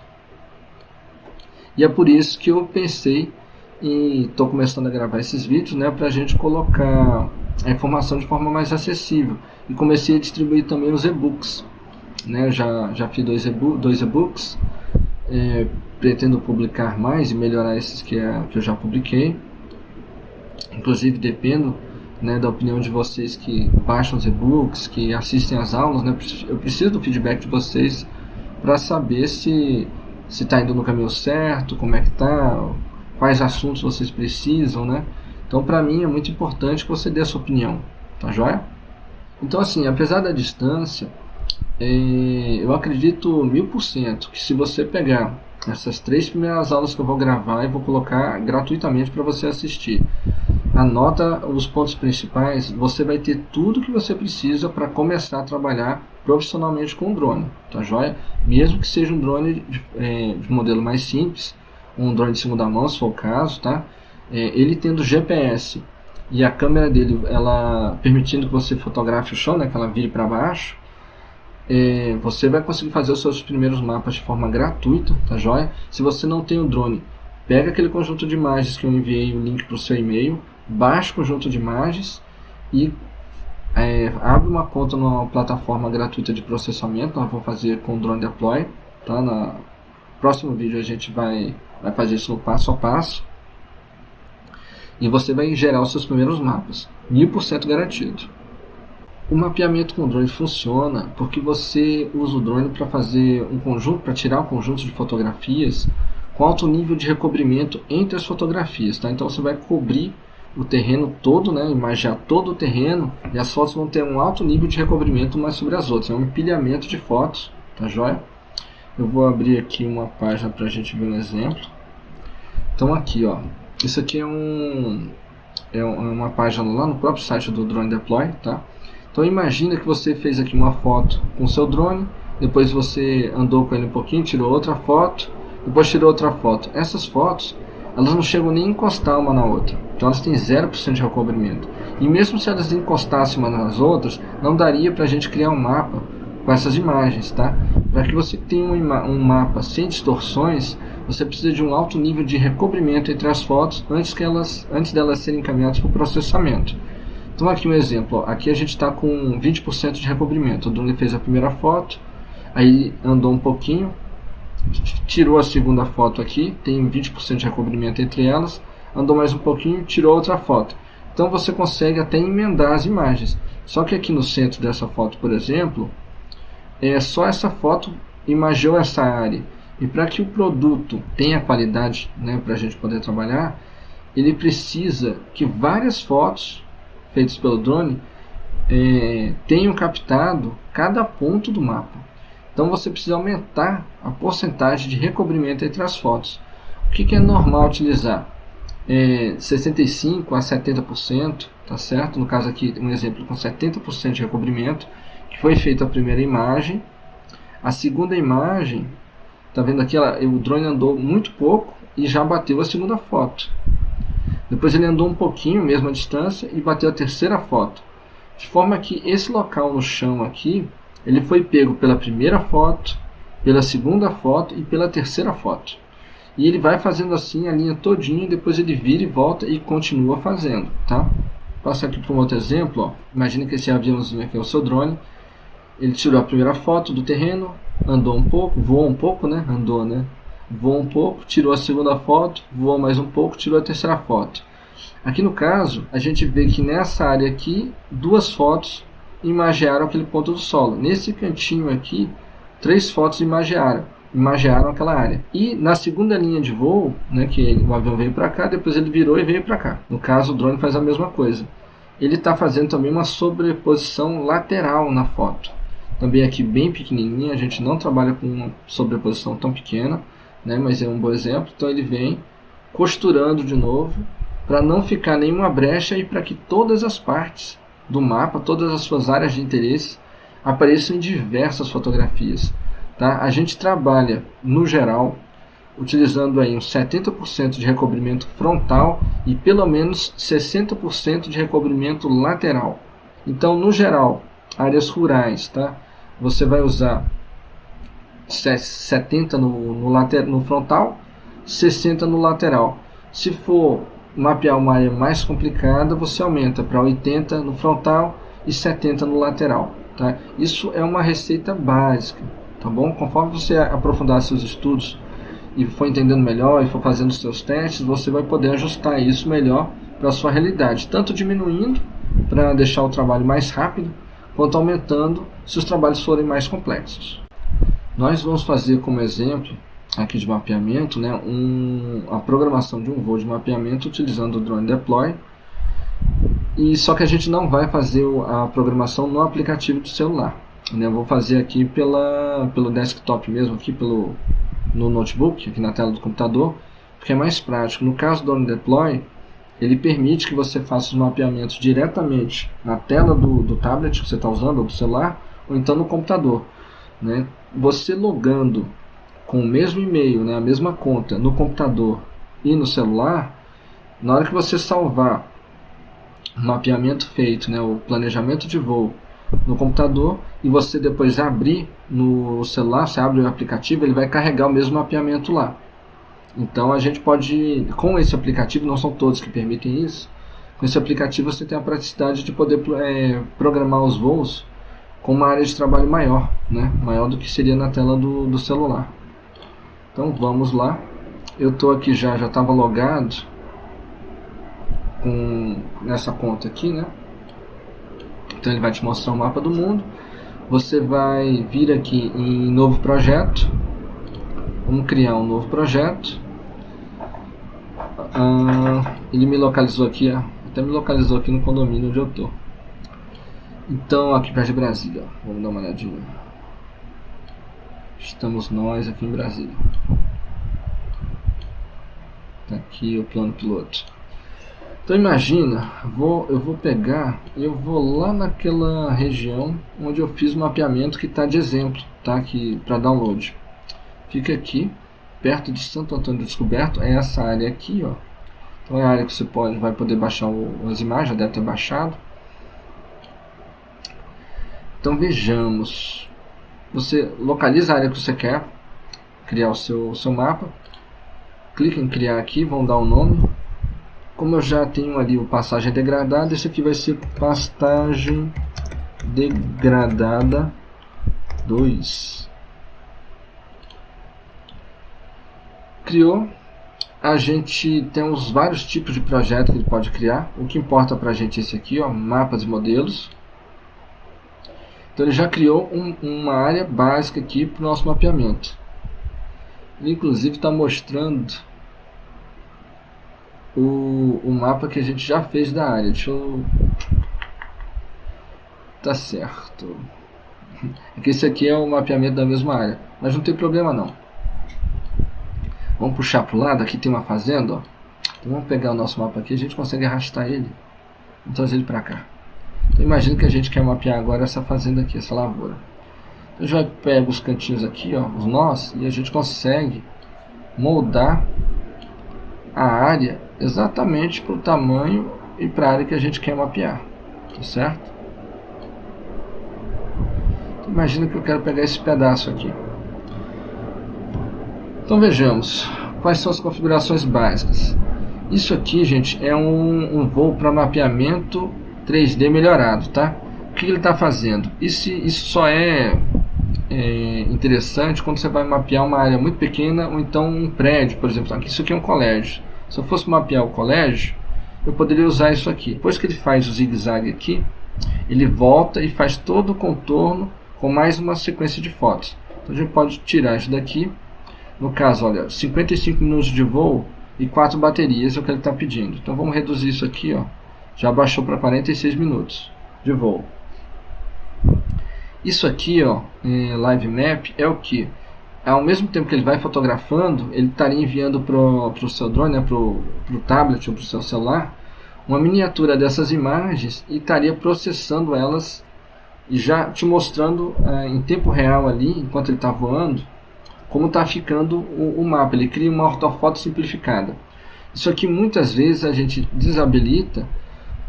E é por isso que eu pensei e estou começando a gravar esses vídeos, né, para a gente colocar a informação de forma mais acessível. E comecei a distribuir também os e-books. Né, já fiz dois e-books, pretendo publicar mais e melhorar esses que eu já publiquei. Inclusive dependo, né, da opinião de vocês que baixam os e-books, que assistem às aulas, né, eu preciso do feedback de vocês para saber se está indo no caminho certo, como é que está, quais assuntos vocês precisam, né? Então, para mim, é muito importante que você dê a sua opinião, tá joia? Então, assim, apesar da distância, eu acredito 1000% que se você pegar essas 3 primeiras aulas que eu vou gravar e vou colocar gratuitamente para você assistir, anota os pontos principais, você vai ter tudo que você precisa para começar a trabalhar profissionalmente com o drone, tá joia? Mesmo que seja um drone de modelo mais simples, um drone de segunda mão, se for o caso, tá? Ele tendo GPS e a câmera dele, ela permitindo que você fotografe o chão, né, que ela vire para baixo, você vai conseguir fazer os seus primeiros mapas de forma gratuita, tá joia? Se você não tem o drone, pega aquele conjunto de imagens que eu enviei o link para o seu e-mail, baixa o conjunto de imagens e abre uma conta numa plataforma gratuita de processamento. Nós vamos fazer com o Drone Deploy, tá? No próximo vídeo a gente vai fazer isso no passo a passo e você vai gerar os seus primeiros mapas, 1000% garantido. O mapeamento com o drone funciona porque você usa o drone para fazer um conjunto, para tirar um conjunto de fotografias com alto nível de recobrimento entre as fotografias, tá? Então você vai cobrir o terreno todo, né, imaginar todo o terreno, e as fotos vão ter um alto nível de recobrimento umas sobre as outras. É um empilhamento de fotos, tá joia? Eu vou abrir aqui uma página para a gente ver um exemplo. Então aqui, ó, isso aqui é uma página lá no próprio site do Drone Deploy, tá? Então imagina que você fez aqui uma foto com o seu drone, depois você andou com ele um pouquinho, tirou outra foto, depois tirou outra foto. Essas fotos, elas não chegam nem a encostar uma na outra, então elas têm 0% de recobrimento. E mesmo se elas encostassem uma nas outras, não daria para a gente criar um mapa com essas imagens, tá? Para que você tenha um mapa sem distorções, você precisa de um alto nível de recobrimento entre as fotos antes delas serem encaminhadas para o processamento. Então aqui um exemplo, ó. Aqui a gente está com 20% de recobrimento. O drone fez a primeira foto, aí andou um pouquinho, tirou a segunda foto aqui, tem 20% de recobrimento entre elas, andou mais um pouquinho, tirou outra foto. Então você consegue até emendar as imagens. Só que aqui no centro dessa foto, por exemplo, só essa foto imaginou essa área. E para que o produto tenha qualidade, né, para a gente poder trabalhar, ele precisa que várias fotos feitas pelo drone tenham captado cada ponto do mapa. Então você precisa aumentar a porcentagem de recobrimento entre as fotos. O que é normal utilizar? 65% a 70%, tá certo? No caso aqui, um exemplo com 70% de recobrimento, que foi feita a primeira imagem. A segunda imagem, tá vendo aqui, o drone andou muito pouco e já bateu a segunda foto. Depois ele andou um pouquinho, mesma distância, e bateu a terceira foto. De forma que esse local no chão aqui, ele foi pego pela primeira foto, pela segunda foto e pela terceira foto. E ele vai fazendo assim a linha todinha, depois ele vira e volta e continua fazendo, tá? Passo aqui para um outro exemplo, ó. Imagina que esse aviãozinho aqui é o seu drone. Ele tirou a primeira foto do terreno, andou um pouco, voou um pouco, né? Andou, né? Voou um pouco, tirou a segunda foto, voou mais um pouco, tirou a terceira foto. Aqui no caso, a gente vê que nessa área aqui, 2 fotos imagiaram aquele ponto do solo. Nesse cantinho aqui, 3 fotos imagiaram aquela área. E na segunda linha de voo, né, que o avião veio para cá, depois ele virou e veio para cá. No caso, o drone faz a mesma coisa. Ele está fazendo também uma sobreposição lateral na foto. Também aqui bem pequenininha, a gente não trabalha com uma sobreposição tão pequena, né, mas é um bom exemplo. Então ele vem costurando de novo para não ficar nenhuma brecha e para que todas as partes do mapa, todas as suas áreas de interesse apareçam em diversas fotografias. Tá? A gente trabalha, no geral, utilizando aí uns 70% de recobrimento frontal e pelo menos 60% de recobrimento lateral. Então, no geral, áreas rurais, tá? Você vai usar 70 no frontal, 60 no lateral. Se for mapear uma área mais complicada, você aumenta para 80 no frontal e 70 no lateral. Tá? Isso é uma receita básica, tá bom? Conforme você aprofundar seus estudos e for entendendo melhor e for fazendo seus testes, você vai poder ajustar isso melhor para a sua realidade, tanto diminuindo para deixar o trabalho mais rápido, quanto aumentando se os trabalhos forem mais complexos. Nós vamos fazer como exemplo aqui de mapeamento, né, a programação de um voo de mapeamento utilizando o Drone Deploy, e só que a gente não vai fazer a programação no aplicativo do celular, né? Eu vou fazer aqui pelo desktop mesmo, aqui no notebook, aqui na tela do computador, porque é mais prático. No caso do Drone Deploy, ele permite que você faça os mapeamentos diretamente na tela do tablet que você está usando, ou do celular, ou então no computador, né? Você logando com o mesmo e-mail, né, a mesma conta no computador e no celular, na hora que você salvar o mapeamento feito, né, o planejamento de voo no computador, e você depois abrir no celular, você abre o aplicativo, ele vai carregar o mesmo mapeamento lá. Então a gente pode, com esse aplicativo, não são todos que permitem isso, com esse aplicativo você tem a praticidade de poder programar os voos com uma área de trabalho maior, né, maior do que seria na tela do celular. Então vamos lá, eu estou aqui já estava logado nessa conta aqui, né? Então ele vai te mostrar o mapa do mundo. Você vai vir aqui em novo projeto, vamos criar um novo projeto. Ele me localizou aqui, até me localizou aqui no condomínio onde eu estou. Então aqui perto de Brasília, vamos dar uma olhadinha. Estamos nós aqui em Brasília. Tá aqui o plano piloto. Então imagina, eu vou pegar, eu vou lá naquela região onde eu fiz o mapeamento que está de exemplo, tá aqui para download. Fica aqui, perto de Santo Antônio do Descoberto, é essa área aqui, ó. Então é a área que você vai poder baixar as imagens, já deve ter baixado. Então vejamos. Você localiza a área que você quer criar o seu mapa, clica em criar aqui, vão dar um nome. Como eu já tenho ali o passagem degradada, esse aqui vai ser pastagem degradada 2. Criou. A gente tem vários tipos de projeto que ele pode criar. O que importa pra gente é esse aqui, ó, mapas e modelos. Então ele já criou uma área básica aqui para o nosso mapeamento. Ele inclusive está mostrando o mapa que a gente já fez da área. Deixa eu... Tá certo. É que esse aqui é o mapeamento da mesma área. Mas não tem problema não. Vamos puxar para o lado. Aqui tem uma fazenda, ó. Então vamos pegar o nosso mapa aqui. A gente consegue arrastar ele. Vamos trazer ele para cá. Então imagina que a gente quer mapear agora essa fazenda aqui, essa lavoura. Eu já pego os cantinhos aqui, ó, os nós, e a gente consegue moldar a área exatamente para o tamanho e para a área que a gente quer mapear, tá certo? Então, imagina que eu quero pegar esse pedaço aqui. Então vejamos quais são as configurações básicas. Isso aqui, gente, é um voo para mapeamento 3D melhorado, tá? O que ele está fazendo? Isso só é interessante quando você vai mapear uma área muito pequena ou então um prédio, por exemplo. Aqui, isso aqui é um colégio. Se eu fosse mapear o colégio, eu poderia usar isso aqui. Depois que ele faz o zigue-zague aqui, ele volta e faz todo o contorno com mais uma sequência de fotos. Então a gente pode tirar isso daqui. No caso, olha, 55 minutos de voo e 4 baterias é o que ele está pedindo. Então vamos reduzir isso aqui, ó. Já baixou para 46 minutos de voo. Isso aqui, ó, Live Map, é o que? Ao mesmo tempo que ele vai fotografando, ele estaria enviando para o seu drone, né, para o tablet ou para o seu celular, uma miniatura dessas imagens e estaria processando elas e já te mostrando em tempo real ali, enquanto ele está voando, como está ficando o mapa. Ele cria uma ortofoto simplificada. Isso aqui muitas vezes a gente desabilita,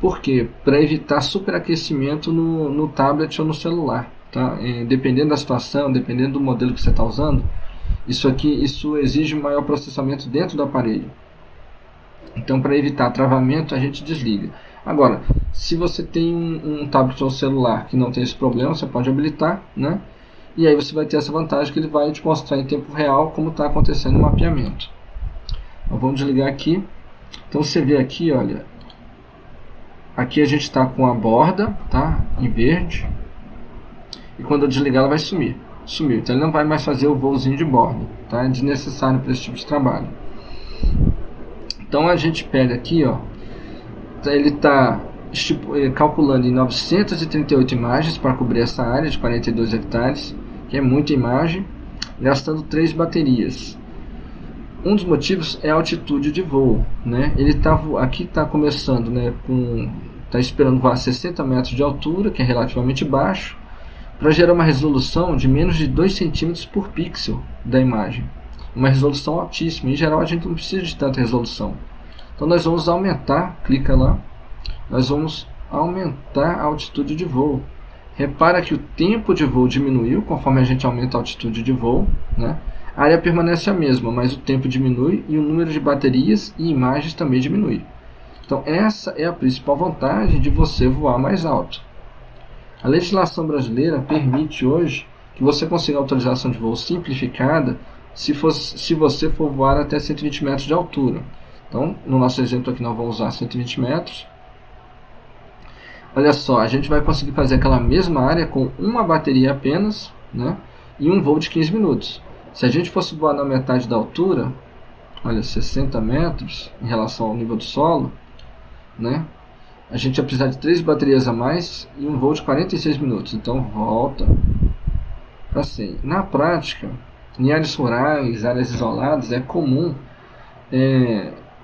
porque para evitar superaquecimento no tablet ou no celular, tá? Dependendo da situação, dependendo do modelo que você está usando, isso exige maior processamento dentro do aparelho. Então, para evitar travamento, a gente desliga. Agora, se você tem um tablet ou celular que não tem esse problema, você pode habilitar, né? E aí você vai ter essa vantagem que ele vai te mostrar em tempo real como está acontecendo o mapeamento. Então, vamos desligar aqui. Então você vê aqui, olha, aqui a gente está com a borda, tá? Em verde. E quando eu desligar ela vai sumir. Sumiu. Então ele não vai mais fazer o voozinho de borda, tá? É desnecessário para esse tipo de trabalho. Então a gente pega aqui, ó, ele está calculando em 938 imagens para cobrir essa área de 42 hectares, que é muita imagem, gastando 3 baterias. Um dos motivos é a altitude de voo, né? Ele aqui está começando, né, está esperando voar a 60 metros de altura, que é relativamente baixo, para gerar uma resolução de menos de 2 centímetros por pixel da imagem. Uma resolução altíssima. Em geral a gente não precisa de tanta resolução. Então nós vamos aumentar, clica lá, nós vamos aumentar a altitude de voo. Repara que o tempo de voo diminuiu conforme a gente aumenta a altitude de voo, né? A área permanece a mesma, mas o tempo diminui e o número de baterias e imagens também diminui. Então essa é a principal vantagem de você voar mais alto. A legislação brasileira permite hoje que você consiga autorização de voo simplificada se você for voar até 120 metros de altura. Então, no nosso exemplo aqui nós vamos usar 120 metros. Olha só, a gente vai conseguir fazer aquela mesma área com uma bateria apenas, né? E um voo de 15 minutos. Se a gente fosse voar na metade da altura, olha, 60 metros em relação ao nível do solo, né? A gente ia precisar de 3 baterias a mais e um voo de 46 minutos. Então volta para 100. Na prática, em áreas rurais, áreas isoladas, é comum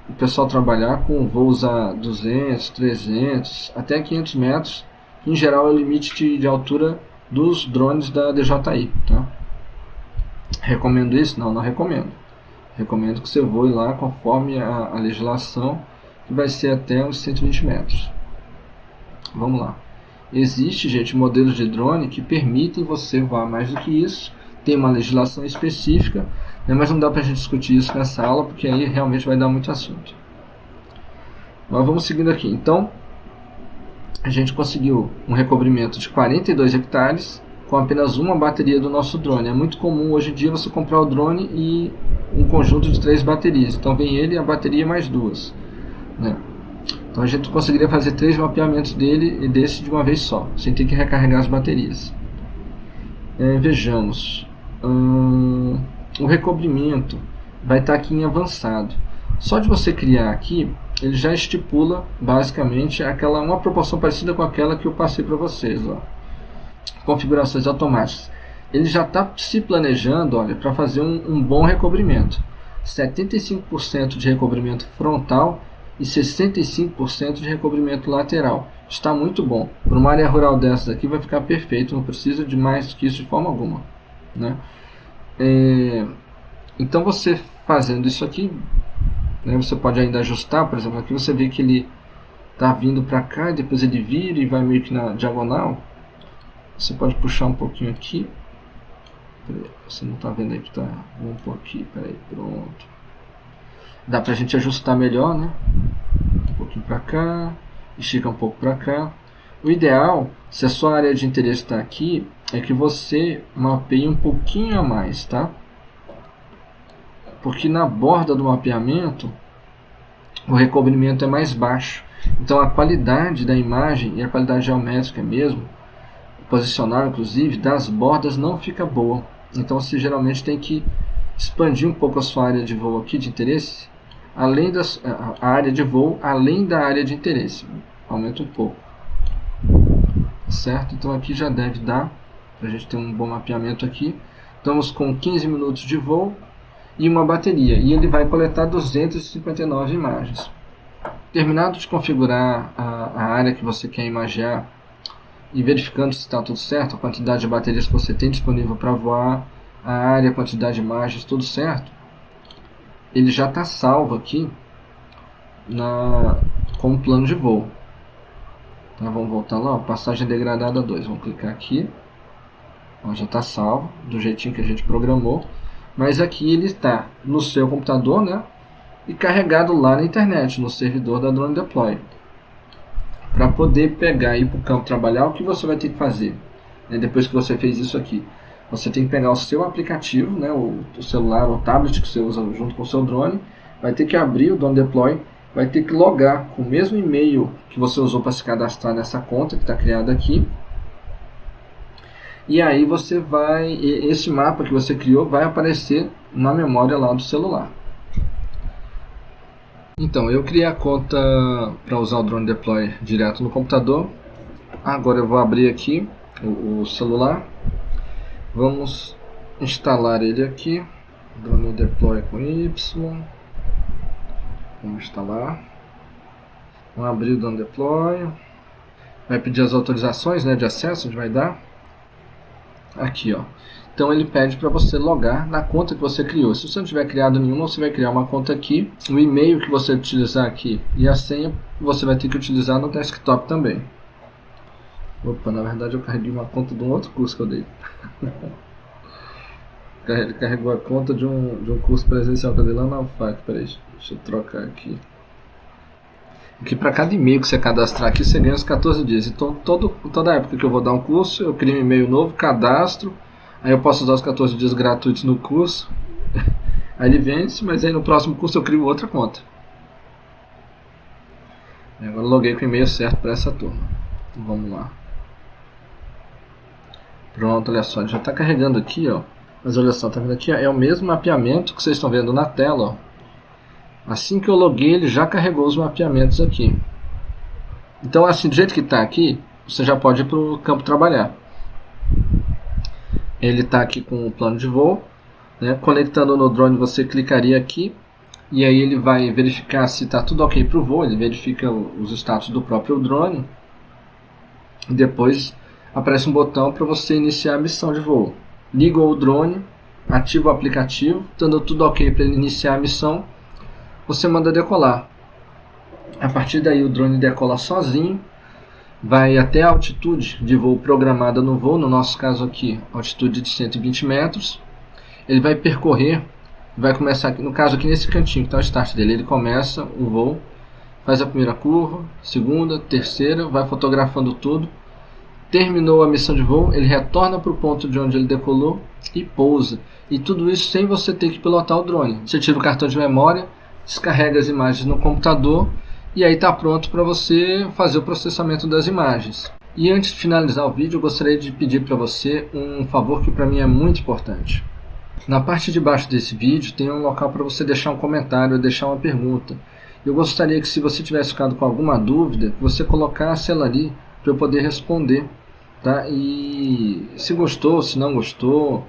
o pessoal trabalhar com voos a 200, 300, até 500 metros, que em geral é o limite de altura dos drones da DJI, tá? Recomendo isso? Não, não recomendo. Recomendo que você voe lá conforme a legislação, que vai ser até uns 120 metros. Vamos lá. Existe, gente, modelos de drone que permitem você voar mais do que isso. Tem uma legislação específica, né, mas não dá para a gente discutir isso nessa aula, porque aí realmente vai dar muito assunto. Mas vamos seguindo aqui. Então, a gente conseguiu um recobrimento de 42 hectares com apenas uma bateria do nosso drone. É muito comum hoje em dia você comprar o drone e um conjunto de 3 baterias. Então vem ele e a bateria mais 2, né? Então a gente conseguiria fazer 3 mapeamentos desse de uma vez só, sem ter que recarregar as baterias. Vejamos. O recobrimento vai estar aqui em avançado. Só de você criar aqui, ele já estipula basicamente uma proporção parecida com aquela que eu passei para vocês, ó. Configurações automáticas. Ele já está se planejando, olha, para fazer um bom recobrimento. 75% de recobrimento frontal e 65% de recobrimento lateral. Está muito bom. Para uma área rural dessas aqui vai ficar perfeito, não precisa de mais que isso de forma alguma, né? Então você fazendo isso aqui, né, você pode ainda ajustar. Por exemplo, aqui você vê que ele está vindo para cá e depois ele vira e vai meio que na diagonal. Você pode puxar um pouquinho aqui. Você não está vendo aí que está. Vamos pôr aqui, peraí, pronto. Dá pra gente ajustar melhor, né? Um pouquinho para cá, estica um pouco para cá. O ideal, se a sua área de interesse está aqui, é que você mapeie um pouquinho a mais, tá? Porque na borda do mapeamento o recobrimento é mais baixo. Então a qualidade da imagem e a qualidade geométrica mesmo, posicional inclusive, das bordas não fica boa. Então você geralmente tem que expandir um pouco a sua área de voo aqui de interesse, a área de voo além da área de interesse. Aumenta um pouco, certo? Então aqui já deve dar para a gente ter um bom mapeamento aqui. Estamos com 15 minutos de voo e uma bateria, e ele vai coletar 259 imagens. Terminado de configurar a área que você quer imagiar e verificando se está tudo certo, a quantidade de baterias que você tem disponível para voar, a área, a quantidade de imagens, tudo certo, ele já está salvo aqui como plano de voo. Tá, vamos voltar lá, ó, passagem degradada 2, vamos clicar aqui, ó, já está salvo, do jeitinho que a gente programou, mas aqui ele está no seu computador, né, e carregado lá na internet, no servidor da Drone Deploy. Para poder pegar e ir para o campo trabalhar, o que você vai ter que fazer? Depois que você fez isso aqui, você tem que pegar o seu aplicativo, né, o celular ou tablet que você usa junto com o seu drone, vai ter que abrir o Drone Deploy, vai ter que logar com o mesmo e-mail que você usou para se cadastrar nessa conta que está criada aqui. E aí você vai, esse mapa que você criou vai aparecer na memória lá do celular. Então, eu criei a conta para usar o Drone Deploy direto no computador. Agora eu vou abrir aqui o celular. Vamos instalar ele aqui. Drone Deploy com Y. Vamos instalar. Vamos abrir o Drone Deploy. Vai pedir as autorizações, né, de acesso, a gente vai dar. Aqui, ó. Então ele pede para você logar na conta que você criou. Se você não tiver criado nenhuma, você vai criar uma conta aqui. O e-mail que você utilizar aqui e a senha você vai ter que utilizar no desktop também. Opa, na verdade eu carreguei uma conta de um outro curso que eu dei. Ele carregou a conta de um curso presencial que eu dei lá na UFAC. Peraí, deixa eu trocar aqui. Aqui para cada e-mail que você cadastrar aqui, você ganha os 14 dias. Então toda época que eu vou dar um curso, eu crio um e-mail novo, cadastro. Aí eu posso usar os 14 dias gratuitos no curso. Aí ele vence, mas aí no próximo curso eu crio outra conta. E agora eu loguei com o e-mail certo para essa turma. Então, vamos lá. Pronto, olha só, já está carregando aqui, ó. Mas olha só, tá vendo aqui? É o mesmo mapeamento que vocês estão vendo na tela, ó. Assim que eu loguei, ele já carregou os mapeamentos aqui. Então, assim, do jeito que está aqui, você já pode ir para o campo trabalhar. Ele está aqui com o plano de voo, né? Conectando no drone, você clicaria aqui e aí ele vai verificar se está tudo ok para o voo. Ele verifica os status do próprio drone e depois aparece um botão para você iniciar a missão de voo. Liga o drone, ativa o aplicativo, estando tudo ok para ele iniciar a missão, você manda decolar. A partir daí o drone decola sozinho, vai até a altitude de voo programada no voo, no nosso caso aqui, altitude de 120 metros. Ele vai percorrer, vai começar, no caso aqui nesse cantinho que está o start dele, ele começa o voo, faz a primeira curva, segunda, terceira, vai fotografando tudo. Terminou a missão de voo, ele retorna para o ponto de onde ele decolou e pousa. E tudo isso sem você ter que pilotar o drone. Você tira o cartão de memória, descarrega as imagens no computador e aí está pronto para você fazer o processamento das imagens. E antes de finalizar o vídeo, eu gostaria de pedir para você um favor que para mim é muito importante. Na parte de baixo desse vídeo tem um local para você deixar um comentário ou deixar uma pergunta. Eu gostaria que, se você tivesse ficado com alguma dúvida, que você colocasse ela ali para eu poder responder. Tá? E se gostou, se não gostou,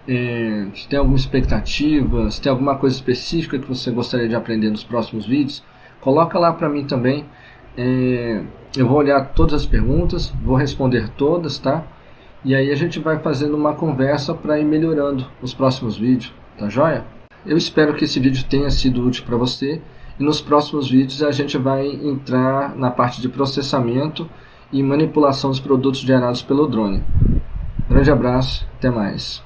se tem alguma expectativa, se tem alguma coisa específica que você gostaria de aprender nos próximos vídeos, coloca lá para mim também. Eu vou olhar todas as perguntas, vou responder todas, tá? E aí a gente vai fazendo uma conversa para ir melhorando os próximos vídeos, tá joia? Eu espero que esse vídeo tenha sido útil para você e nos próximos vídeos a gente vai entrar na parte de processamento e manipulação dos produtos gerados pelo drone. Grande abraço, até mais.